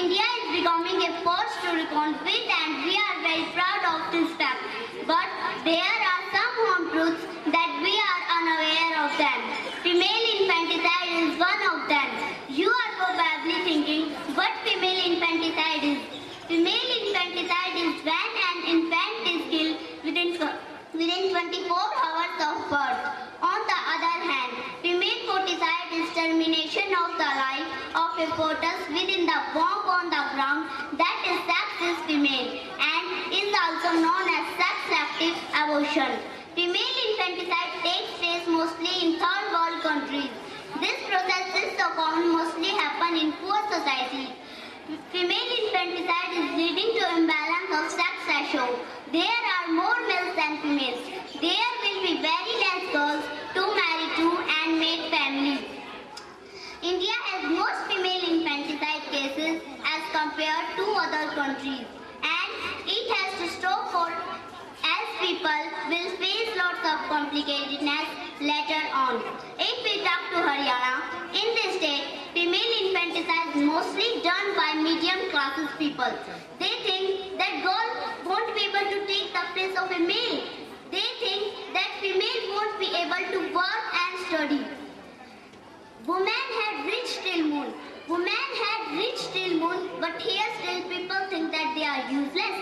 India is becoming a force to reckon with, and we are very proud of this fact. But there are some home truths that we are unaware of them. Female infanticide is one of them. You are probably thinking what female infanticide is. Female infanticide is when an infant is killed within 24 hours of birth. On the other hand, female foeticide is termination of the life of a fetus within the womb on the ground that is sex is female and is also known as sex-selective abortion. Female infanticide takes place mostly in third world countries. This process is so common mostly happen in poor society. Female infanticide is leading to imbalance of sex ratio. There are more males than females. There will be very less girls to marry to and make families. India has most female infanticide cases as compared to other countries, and it has to stop for as people will face lots of complicatedness later on. If we talk to Haryana, in this state, female infanticide is mostly done by medium classes people. They think that girl won't be able to take the place of a male. They think that female won't be able to work and study. Women had reached till moon. Women had reached till moon, but here still people think that they are useless.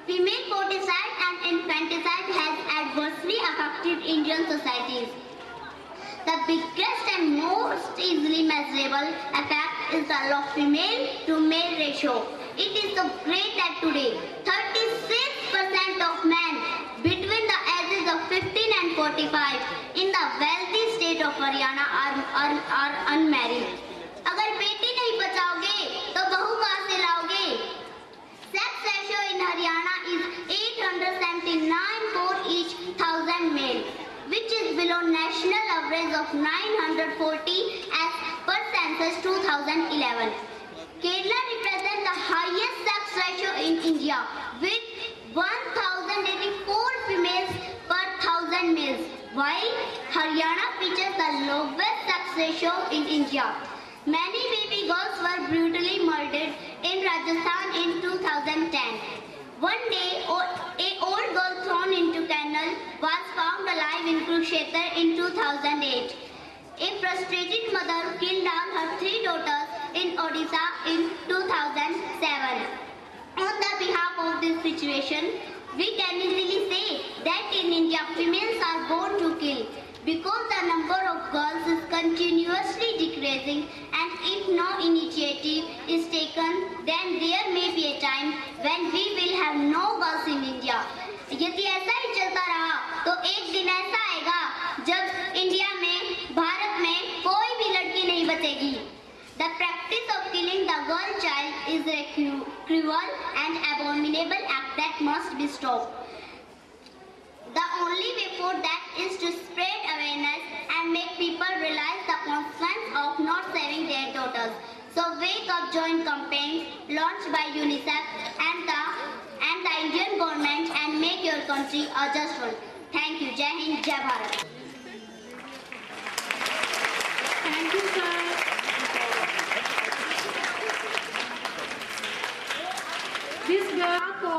Female foeticide and infanticide has adversely affected Indian societies. The biggest and most easily measurable effect is the law of female to male ratio. It is so great that today 36% of men between the ages of 15 and 45 in the wealthy state of Haryana are unmarried. अगर बेटी नहीं बचाओगे तो बहू कहाँ से लाओगे? Sex ratio in Haryana is 879 for each 1000 male, which is below national average of 940 as per census 2011. Kerala represents the highest sex ratio in India with 1084 females per 1000 males, while Haryana features the lowest sex ratio in India. Many baby girls were brutally murdered in Rajasthan in 2010. One day, an old girl thrown into canal was found alive in Kurukshetra in 2008. A frustrated mother killed all her 3 daughters in Odisha in 2007. On the behalf of this situation, we can easily say that in India, females are born to kill because the number of girls is continuously decreasing, and if no initiative is taken, then there may be a time when we will have no girls in India. यदि ऐसा ही चलता रहा तो एक दिन ऐसा आएगा जब इंडिया में, भारत में कोई भी लड़की नहीं बचेगी. The practice of killing the girl child is a cruel and abominable act that must be stopped. The only way for that is to spread awareness and make people realize the consequence of not saving their daughters. So wake up, join campaigns launched by UNICEF and the Indian government and make your country a just one. Thank you. Jai Hind, Jai Bharat. Thank you, sir. जिस girl को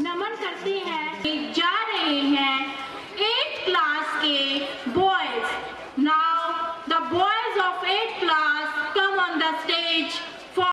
नमन करते हैं जा रहे हैं 8th class के boys. Now the boys of 8th class come on the stage.